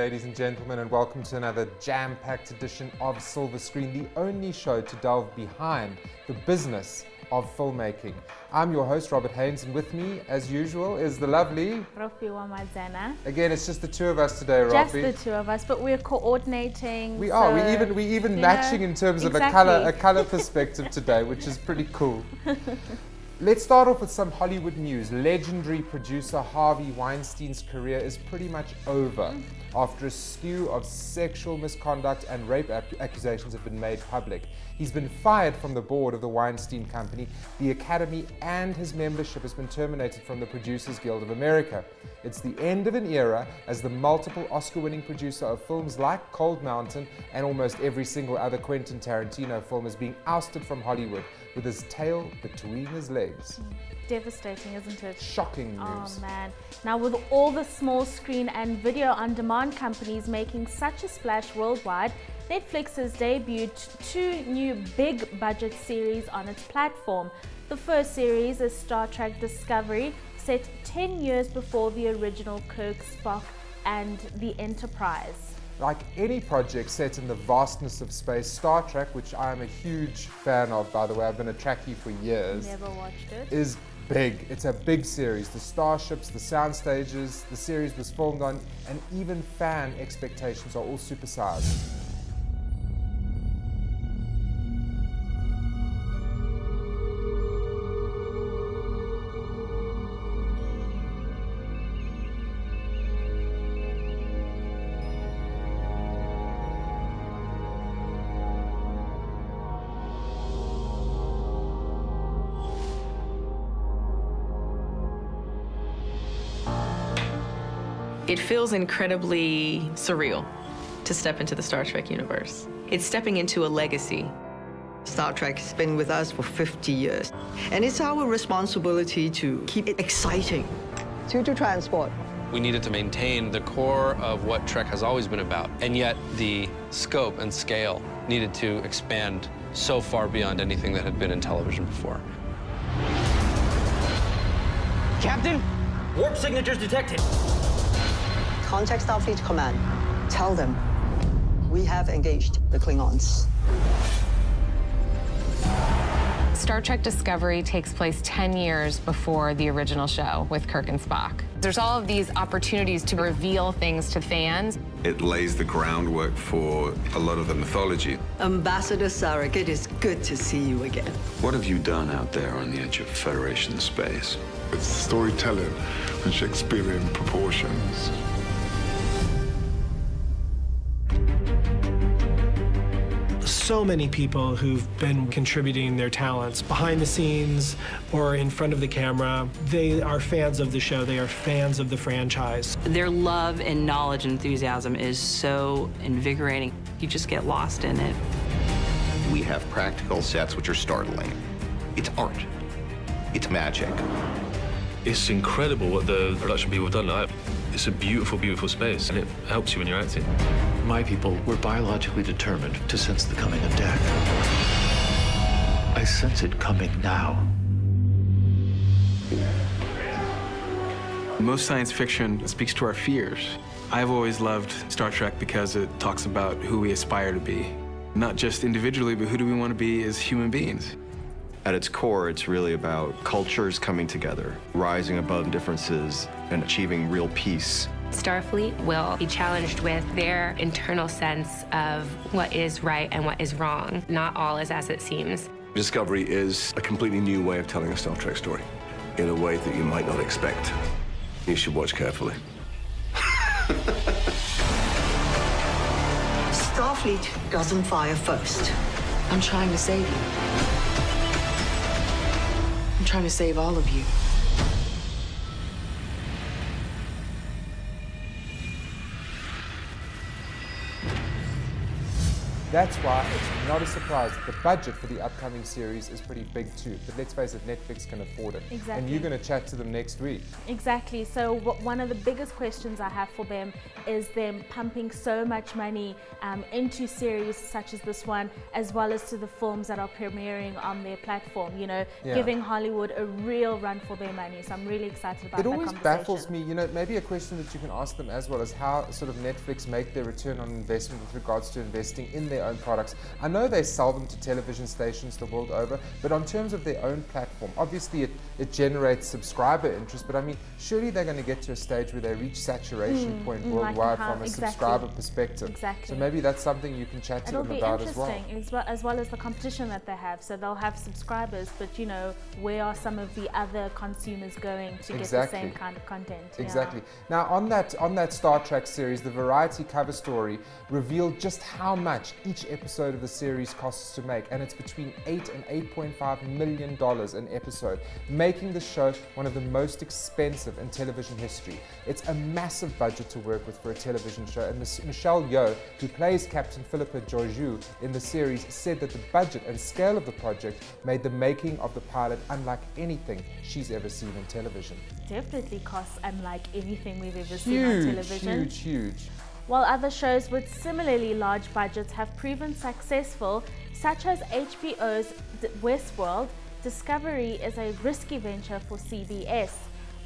ladies and gentlemen, and welcome to another jam-packed edition of Silver Screen, the only show to delve behind the business of filmmaking. I'm your host, Robert Haynes, and with me, as usual, is the lovely Rofi Wamadzana. Again, it's just the two of us today, Rofi. Just the two of us, but we're coordinating. We are. We even matching in terms of a color perspective today, which is pretty cool. Let's start off with some Hollywood news. Legendary producer Harvey Weinstein's career is pretty much over after a slew of sexual misconduct and rape accusations have been made public. He's been fired from the board of the Weinstein Company, the Academy, and his membership has been terminated from the Producers Guild of America. It's the end of an era as the multiple Oscar-winning producer of films like Cold Mountain and almost every single other Quentin Tarantino film is being ousted from Hollywood with his tail between his legs. Devastating, isn't it? Shocking news. Oh man. Now with all the small screen and video on demand companies making such a splash worldwide, Netflix has debuted two new big budget series on its platform. The first series is Star Trek Discovery, set 10 years before the original Kirk, Spock and the Enterprise. Like any project set in the vastness of space, Star Trek, which I am a huge fan of, by the way, I've been a Trekkie for years. Never watched it. Is big. It's a big series. The starships, the sound stages, the series was filmed on, and even fan expectations are all supersized. It feels incredibly surreal to step into the Star Trek universe. It's stepping into a legacy. Star Trek has been with us for 50 years, and it's our responsibility to keep it exciting. To transport. We needed to maintain the core of what Trek has always been about, and yet the scope and scale needed to expand so far beyond anything that had been in television before. Captain, warp signatures detected. Contact Starfleet Command. Tell them we have engaged the Klingons. Star Trek Discovery takes place 10 years before the original show with Kirk and Spock. There's all of these opportunities to reveal things to fans. It lays the groundwork for a lot of the mythology. Ambassador Sarek, it is good to see you again. What have you done out there on the edge of Federation space? It's storytelling in Shakespearean proportions. So many people who've been contributing their talents behind the scenes or in front of the camera. They are fans of the show. They are fans of the franchise. Their love and knowledge and enthusiasm is so invigorating. You just get lost in it. We have practical sets which are startling. It's art. It's magic. It's incredible what the production people have done. It's a beautiful, beautiful space, and it helps you when you're acting. My people were biologically determined to sense the coming of death. I sense it coming now. Most science fiction speaks to our fears. I've always loved Star Trek because it talks about who we aspire to be. Not just individually, but who do we want to be as human beings? At its core, it's really about cultures coming together, rising above differences, and achieving real peace. Starfleet will be challenged with their internal sense of what is right and what is wrong. Not all is as it seems. Discovery is a completely new way of telling a Star Trek story in a way that you might not expect. You should watch carefully. Starfleet doesn't fire first. I'm trying to save you. I'm trying to save all of you. That's why it's not a surprise that the budget for the upcoming series is pretty big too. But let's face it, Netflix can afford it. Exactly. And you're going to chat to them next week. Exactly. So one of the biggest questions I have for them is them pumping so much money into series such as this one, as well as to the films that are premiering on their platform, you know, giving Hollywood a real run for their money. So I'm really excited about that conversation. It always baffles me, you know, maybe a question that you can ask them as well is how sort of Netflix make their return on investment with regards to investing in their own products. I know they sell them to television stations the world over, but on terms of their own platform, obviously it generates subscriber interest, but I mean, surely they're going to get to a stage where they reach saturation point worldwide from a subscriber perspective. Exactly. So maybe that's something you can chat to them about as well. It'll be interesting, as well as the competition that they have. So they'll have subscribers, but you know, where are some of the other consumers going to get the same kind of content? Exactly. Now on that Star Trek series, the Variety cover story revealed just how much each episode of the series costs to make, and it's between $8 and $8.5 million an episode, making the show one of the most expensive in television history. It's a massive budget to work with for a television show, and Michelle Yeoh, who plays Captain Philippa Georgiou in the series, said that the budget and scale of the project made the making of the pilot unlike anything she's ever seen in television. Definitely costs unlike anything we've ever seen on television. Huge. While other shows with similarly large budgets have proven successful, such as HBO's Westworld, Discovery is a risky venture for CBS.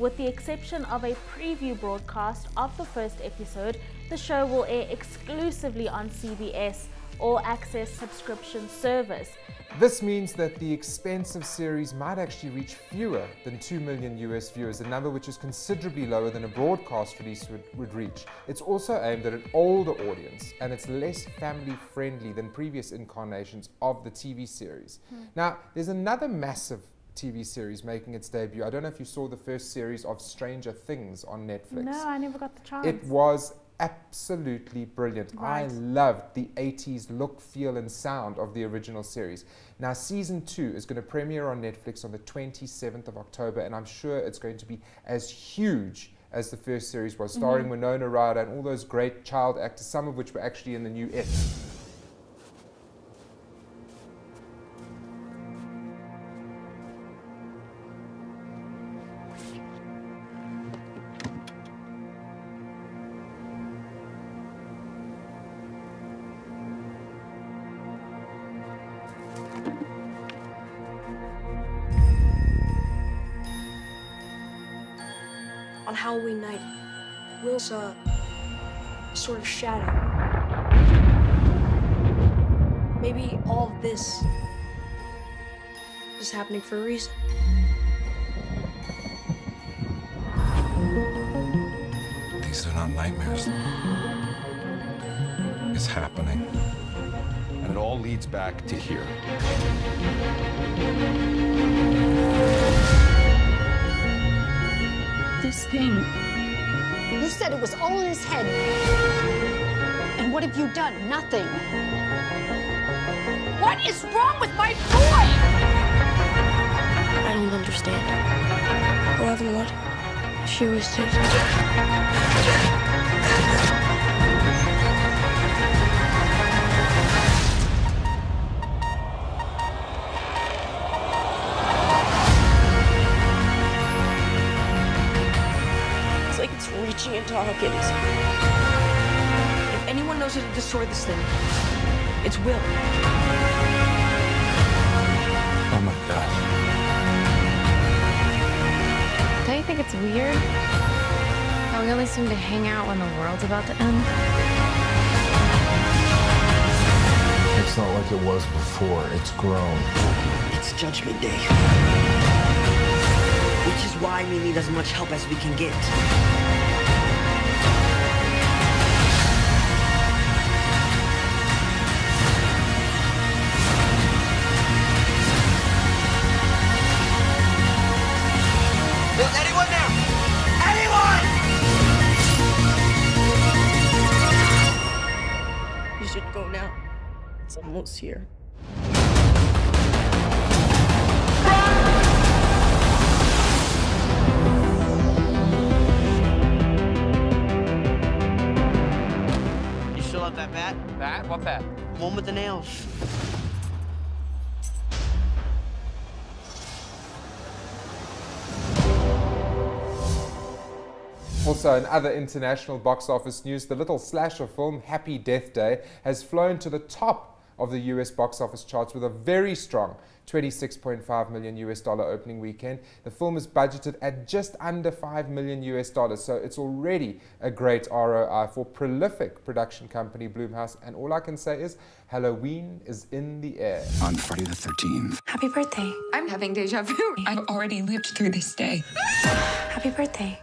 With the exception of a preview broadcast of the first episode, the show will air exclusively on CBS All Access subscription service. This means that the expensive series might actually reach fewer than 2 million US viewers, a number which is considerably lower than a broadcast release would reach. It's also aimed at an older audience, and it's less family friendly than previous incarnations of the TV series. Now, there's another massive TV series making its debut. I don't know if you saw the first series of Stranger Things on Netflix. No, I never got the chance. It was absolutely brilliant. Right. I loved the 80s look, feel and sound of the original series. Now season 2 is going to premiere on Netflix on the 27th of October, and I'm sure it's going to be as huge as the first series was, starring Winona Ryder and all those great child actors, some of which were actually in the new It. On Halloween night, Will saw a sort of shadow. Maybe all of this is happening for a reason. These are not nightmares. It's happening. And it all leads back to here. This thing. You said it was all in his head. And what have you done? Nothing. What is wrong with my boy? I don't understand. 11 would. She always did. Reaching into Hawkins. If anyone knows how to destroy this thing, it's Will. Oh my God. Don't you think it's weird how we only seem to hang out when the world's about to end? It's not like it was before. It's grown. It's Judgment Day. Which is why we need as much help as we can get. Is anyone there? Anyone! You should go now. It's almost here. You still have that bat? Bat? What bat? One with the nails. Also, in other international box office news, the little slasher film Happy Death Day has flown to the top of the US box office charts with a very strong $26.5 million opening weekend. The film is budgeted at just under $5 million, so it's already a great ROI for prolific production company Blumhouse. And all I can say is Halloween is in the air. On Friday the 13th. Happy birthday. I'm having deja vu. I've already lived through this day. Happy birthday.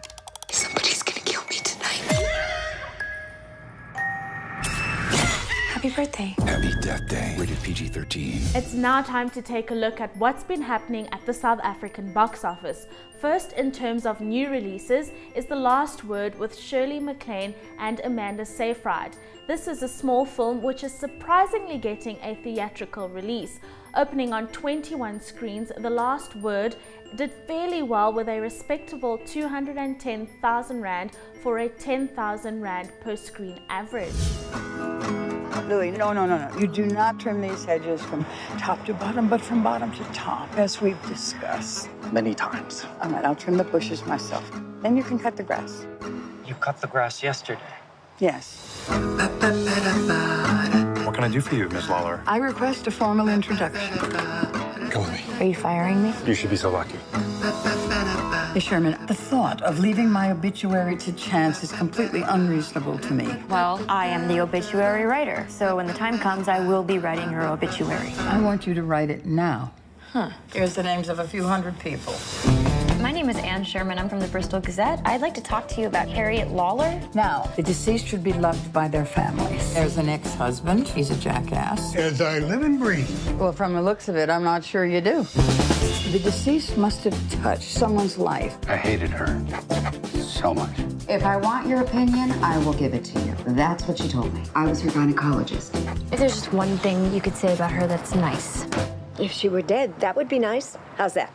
Somebody's gonna kill me tonight. Happy birthday. Happy Death Day. Rated PG-13. It's now time to take a look at what's been happening at the South African box office. First, in terms of new releases, is The Last Word with Shirley MacLaine and Amanda Seyfried. This is a small film which is surprisingly getting a theatrical release. Opening on 21 screens, The Last Word did fairly well with a respectable 210,000 Rand for a 10,000 Rand per screen average. Louis, no. You do not trim these hedges from top to bottom, but from bottom to top, as we've discussed. Many times. All right, I'll trim the bushes myself. Then you can cut the grass. You cut the grass yesterday. Yes. What can I do for you, Miss Lawler? I request a formal introduction. Come with me. Are you firing me? You should be so lucky. Miss Sherman, the thought of leaving my obituary to chance is completely unreasonable to me. Well, I am the obituary writer, so when the time comes, I will be writing your obituary. I want you to write it now. Huh. Here's the names of a few hundred people. My name is Anne Sherman. I'm from the Bristol Gazette. I'd like to talk to you about Harriet Lawler. Now, the deceased should be loved by their families. There's an ex-husband. He's a jackass. As I live and breathe. Well, from the looks of it, I'm not sure you do. The deceased must have touched someone's life. I hated her so much. If I want your opinion, I will give it to you. That's what she told me. I was her gynecologist. If there's just one thing you could say about her that's nice. If she were dead, that would be nice. How's that?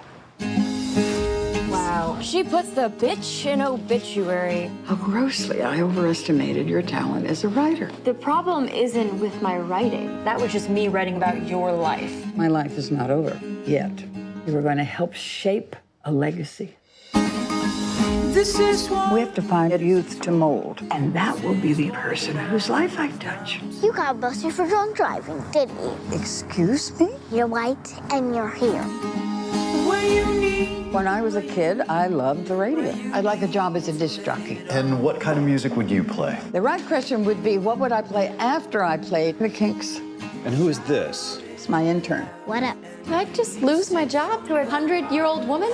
Wow. She puts the bitch in obituary. How grossly I overestimated your talent as a writer. The problem isn't with my writing. That was just me writing about your life. My life is not over yet. You are going to help shape a legacy. This is what we have to find a youth to mold, and that will be the person whose life I touch. You got busted for drunk driving, didn't you? Excuse me? You're white and you're here. When I was a kid, I loved the radio. I'd like a job as a disc jockey. And what kind of music would you play? The right question would be, what would I play after I played the Kinks? And who is this? It's my intern. What up? Did I just lose my job to a 100-year-old woman?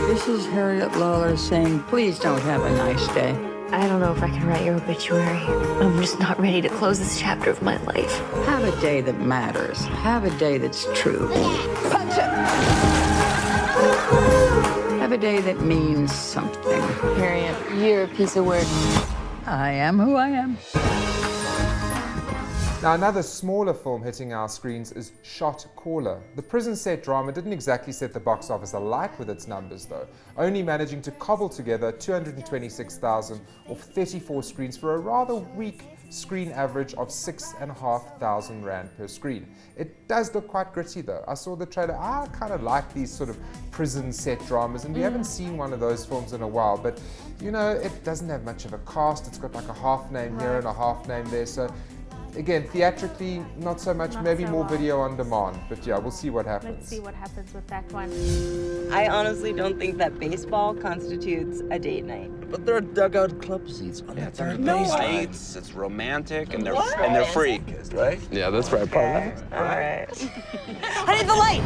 This is Harriet Lawler saying, please don't have a nice day. I don't know if I can write your obituary. I'm just not ready to close this chapter of my life. Have a day that matters. Have a day that's true. Punch it! Have a day that means something. Harriet, you're a piece of work. I am who I am. Now, another smaller film hitting our screens is Shot Caller. The prison set drama didn't exactly set the box office alight with its numbers, though, only managing to cobble together 226,000 off 34 screens for a rather weak screen average of 6,500 Rand per screen. It does look quite gritty, though. I saw the trailer. I kind of like these sort of prison set dramas, and we haven't seen one of those films in a while, but you know, it doesn't have much of a cast. It's got like a half name here and a half name there, so again, theatrically, not so much, maybe more video on demand, but yeah, we'll see what happens. Let's see what happens with that one. I honestly don't think that baseball constitutes a date night. But there are dugout club seats on that third base. Lights, it's romantic, and they're free, right? Yeah, that's right, partner. All right. I need the light!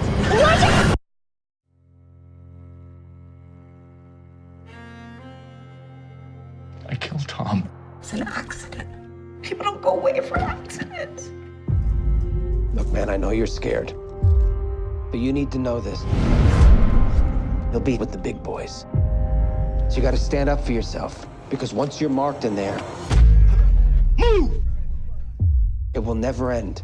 I killed Tom. It's an accident. People don't go away for accidents. Look, man, I know you're scared. But you need to know this. You'll be with the big boys. So you gotta stand up for yourself. Because once you're marked in there, move! It will never end.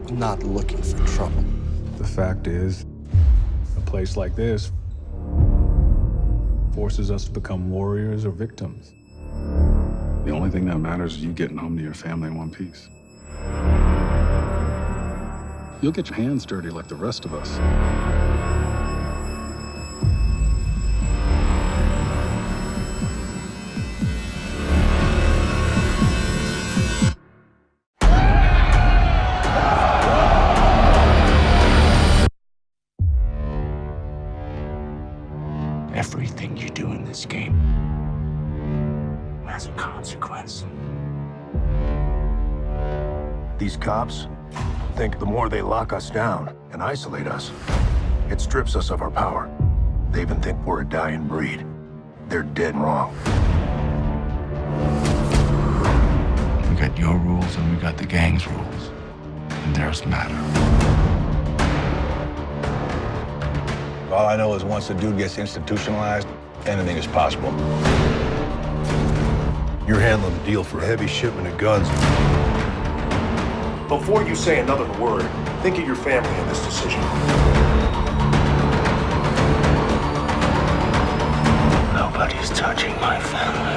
I'm not looking for trouble. The fact is, a place like this forces us to become warriors or victims. The only thing that matters is you getting home to your family in one piece. You'll get your hands dirty like the rest of us. Everything you do in this game has a consequence. These cops think the more they lock us down and isolate us, it strips us of our power. They even think we're a dying breed. They're dead wrong. We got your rules and we got the gang's rules. And theirs matter. All I know is once the dude gets institutionalized, anything is possible. You're handling the deal for a heavy shipment of guns. Before you say another word, think of your family in this decision. Nobody's touching my family.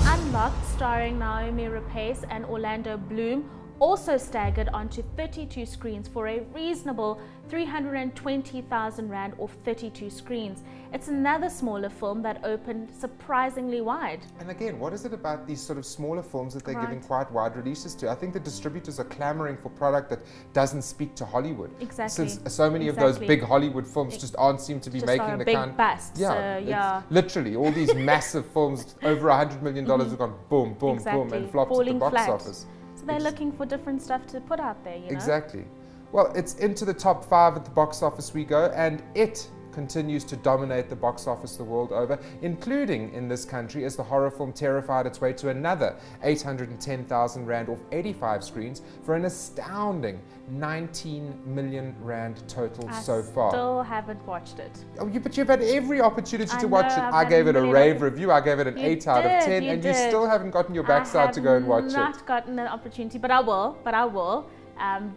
Unlocked, starring Naomi Rapace and Orlando Bloom, also staggered onto 32 screens for a reasonable 320,000 Rand off 32 screens. It's another smaller film that opened surprisingly wide. And again, what is it about these sort of smaller films that they're giving quite wide releases to? I think the distributors are clamoring for product that doesn't speak to Hollywood. Exactly. Since so many of those big Hollywood films just aren't seem to be just making are a the big kind. bust, Yeah, so, yeah. Literally, all these massive films over $100 million have gone boom, boom, boom, and flopped at the box office. So they're looking for different stuff to put out there, you know? Exactly. Well, it's into the top 5 at the box office we go, and it continues to dominate the box office the world over, including in this country as the horror film Terrified its way to another 810,000 Rand off 85 screens for an astounding 19 million Rand total so far. I still haven't watched it. Oh, but you've had every opportunity to I watch know, it. I've I had gave it a million rave review. I gave it an 8 out of 10, and you still haven't gotten your backside to go and watch it. I have not gotten an opportunity, but I will.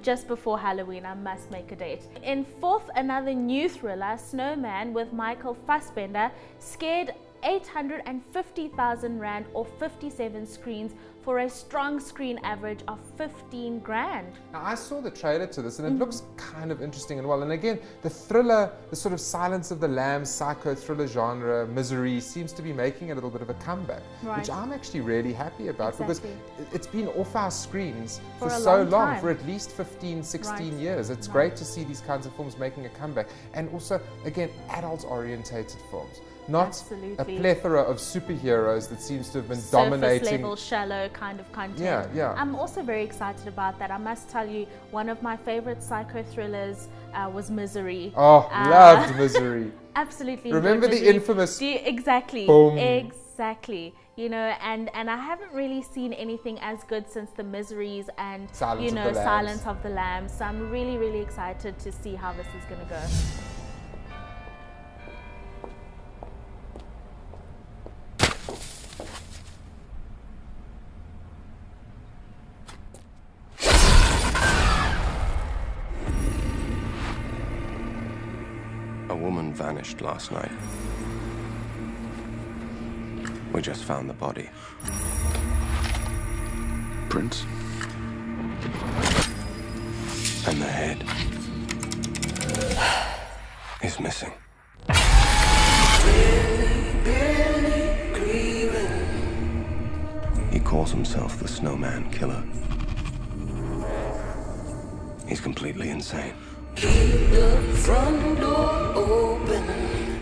Just before Halloween, I must make a date. In fourth, another new thriller, Snowman with Michael Fassbender, scared 850,000 Rand or 57 screens for a strong screen average of 15 grand. Now, I saw the trailer to this and it looks kind of interesting and well. And again, the thriller, the sort of Silence of the Lambs, psycho thriller genre, Misery, seems to be making a little bit of a comeback, which I'm actually really happy about because it's been off our screens for so long, for at least 15, 16 years. It's great to see these kinds of films making a comeback. And also, again, adult-orientated films. Not a plethora of superheroes that seems to have been dominating. Surface level, shallow kind of content. Yeah. I'm also very excited about that. I must tell you, one of my favorite psycho thrillers was Misery. Oh, loved Misery. Absolutely. Remember the infamous. Exactly. Boom. Exactly. You know, and I haven't really seen anything as good since the Miseries and Silence of the Lambs. So I'm really, really excited to see how this is going to go. A woman vanished last night. We just found the body. Prince? And the head is missing. He calls himself the Snowman Killer. He's completely insane. Keep the front door open.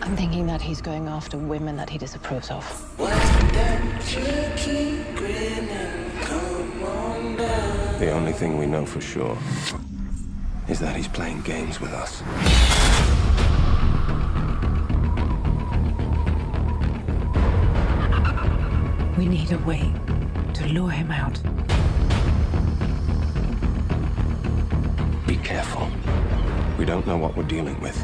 I'm thinking that he's going after women that he disapproves of. What's that cheeky grinning? Come on down. The only thing we know for sure is that he's playing games with us. We need a way to lure him out. Be careful. We don't know what we're dealing with.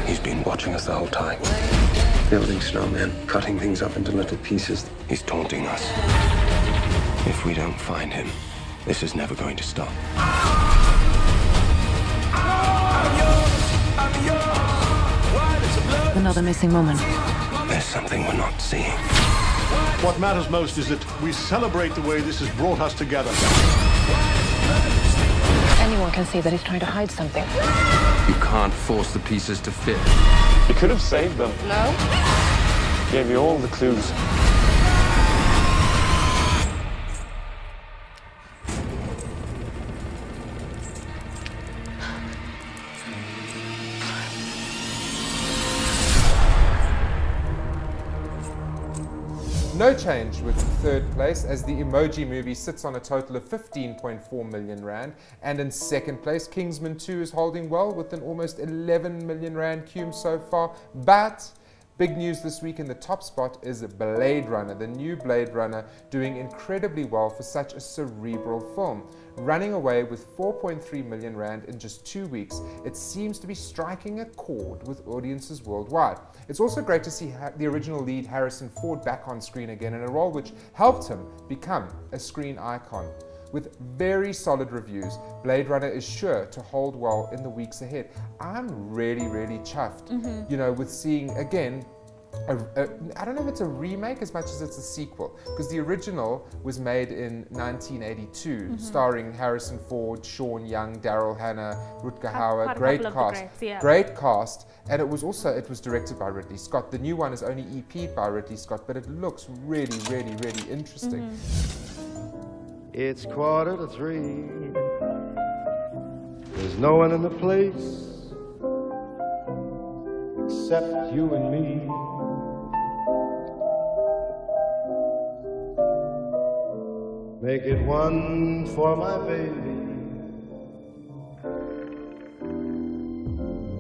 He's been watching us the whole time. Building snowmen, cutting things up into little pieces. He's taunting us. If we don't find him, this is never going to stop. Another missing moment. There's something we're not seeing. What matters most is that we celebrate the way this has brought us together. Anyone can see that he's trying to hide something. You can't force the pieces to fit. You could have saved them. No? Gave you all the clues. No change with third place, as the Emoji Movie sits on a total of 15.4 million rand, and in second place, Kingsman 2 is holding well with an almost 11 million rand cum so far. But big news this week in the top spot is Blade Runner, the new Blade Runner, doing incredibly well for such a cerebral film. Running away with 4.3 million rand in just 2 weeks, it seems to be striking a chord with audiences worldwide. It's also great to see the original lead Harrison Ford back on screen again in a role which helped him become a screen icon. With very solid reviews, Blade Runner is sure to hold well in the weeks ahead. I'm really, really chuffed, you know, with seeing again, I don't know if it's a remake as much as it's a sequel, because the original was made in 1982, starring Harrison Ford, Sean Young, Daryl Hannah, Rutger Hauer, great cast, great cast, and it was directed by Ridley Scott. The new one is only EP'd by Ridley Scott, but it looks really, really, really interesting. It's 2:45. There's no one in the place except you and me. Make it one for my baby,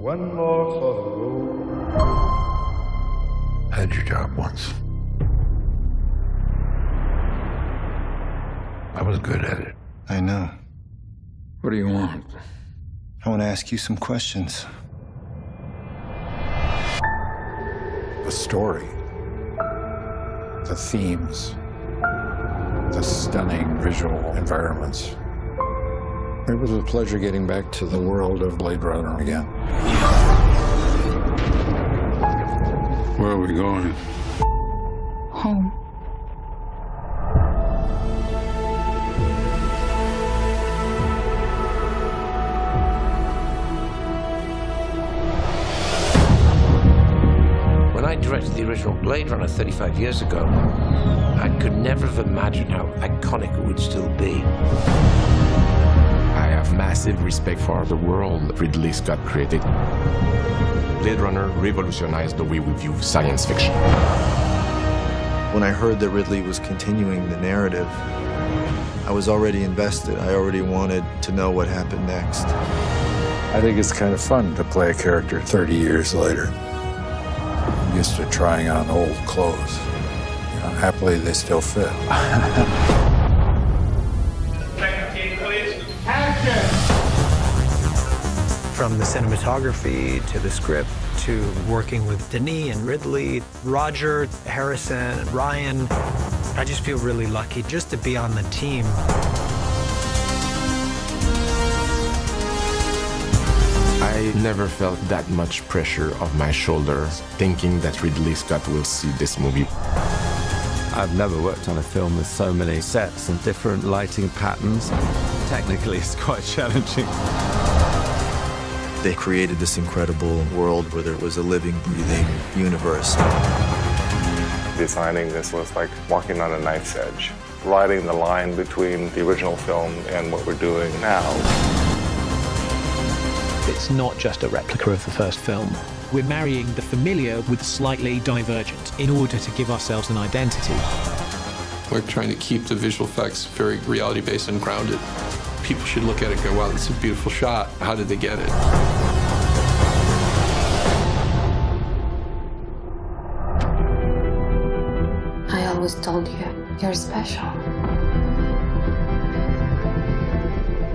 one more for the road. I had your job once. I was good at it. I know. What do you want? I want to ask you some questions. The story, the themes, the stunning visual environments. It was a pleasure getting back to the world of Blade Runner again. Where are we going? Home. When I directed the original Blade Runner 35 years ago, I could never have imagined how iconic it would still be. I have massive respect for the world Ridley Scott created. Blade Runner revolutionized the way we view science fiction. When I heard that Ridley was continuing the narrative, I was already invested. I already wanted to know what happened next. I think it's kind of fun to play a character 30 years later. I'm used to trying on old clothes. You know, happily, they still fit. From the cinematography to the script to working with Denis and Ridley, Roger, Harrison, and Ryan, I just feel really lucky just to be on the team. I never felt that much pressure off my shoulders, thinking that Ridley Scott will see this movie. I've never worked on a film with so many sets and different lighting patterns. Technically, it's quite challenging. They created this incredible world where there was a living, breathing universe. Designing this was like walking on a knife's edge, riding the line between the original film and what we're doing now. It's not just a replica of the first film. We're marrying the familiar with slightly divergent in order to give ourselves an identity. We're trying to keep the visual effects very reality-based and grounded. People should look at it and go, wow, this is a beautiful shot. How did they get it? I always told you, you're special.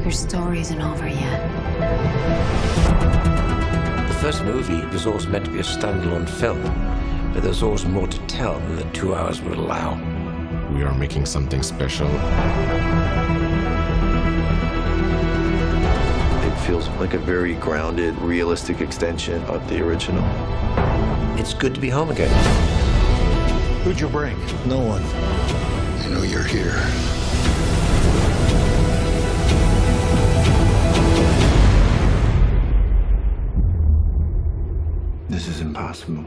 Your story isn't over yet. The first movie was always meant to be a standalone film, But there's always more to tell than the 2 hours would allow. We are making something special. It feels like a very grounded, realistic extension of the original. It's good to be home again. Who'd you bring? No one. I know you're here. This is impossible.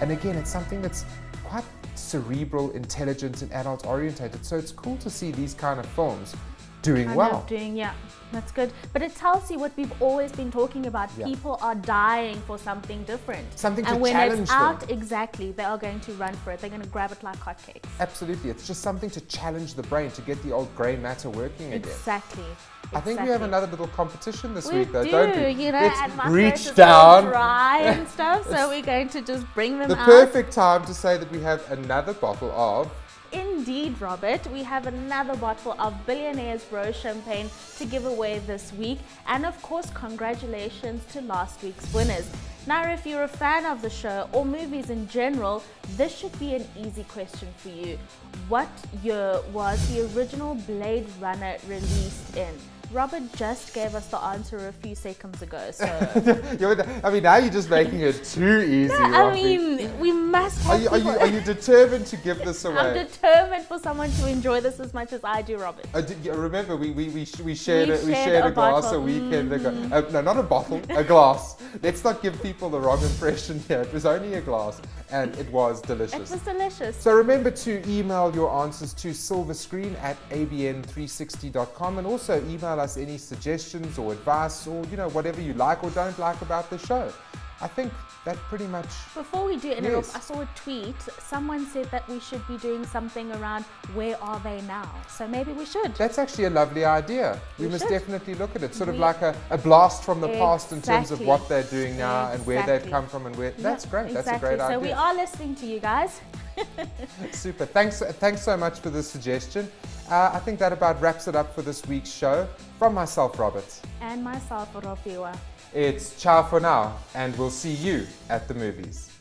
And again, it's something that's quite cerebral, intelligent, and adult orientated. So it's cool to see these kind of films doing well. Yeah, that's good. But it tells you what we've always been talking about. Yeah. People are dying for something different. Something to and when challenge it's them. out, exactly, they are going to run for it. They're going to grab it like hotcakes. Absolutely. It's just something to challenge the brain, to get the old grey matter working again. Exactly. I think we have another little competition this week, though, do, don't we? you know, Let's and my reach throat is down. all dry and stuff, so we're going to just bring them The out. perfect time to say that we have another bottle of... Indeed, Robert. We have another bottle of Billionaires Rose Champagne to give away this week. And of course, congratulations to last week's winners. Now, if you're a fan of the show or movies in general, this should be an easy question for you. What year was the original Blade Runner released in? Robert just gave us the answer a few seconds ago, so... I mean, now you're just making it too easy, I mean, we must have Are you determined to give this away? I'm determined for someone to enjoy this as much as I do, Robert. Remember, we shared a glass bottle. a weekend ago. No, not a bottle, a glass. Let's not give people the wrong impression here. It was only a glass, and it was delicious. It was delicious. So remember to email your answers to silverscreen@abn360.com, and also email us any suggestions or advice or, you know, whatever you like or don't like about the show. I think that pretty much... Before we do end it Yes. off, I saw a tweet. Someone said that we should be doing something around where are they now? So maybe we should. That's actually a lovely idea. We must should. definitely look at it. Sort of like a blast from the past in terms of Exactly. what they're doing now and where they've Exactly. come from and where... That's great. Exactly. That's a great idea. So we are listening to you guys. Super. Thanks so much for the suggestion. I think that about wraps it up for this week's show. From myself, Robert. And myself, Rofiwa. It's ciao for now, and we'll see you at the movies.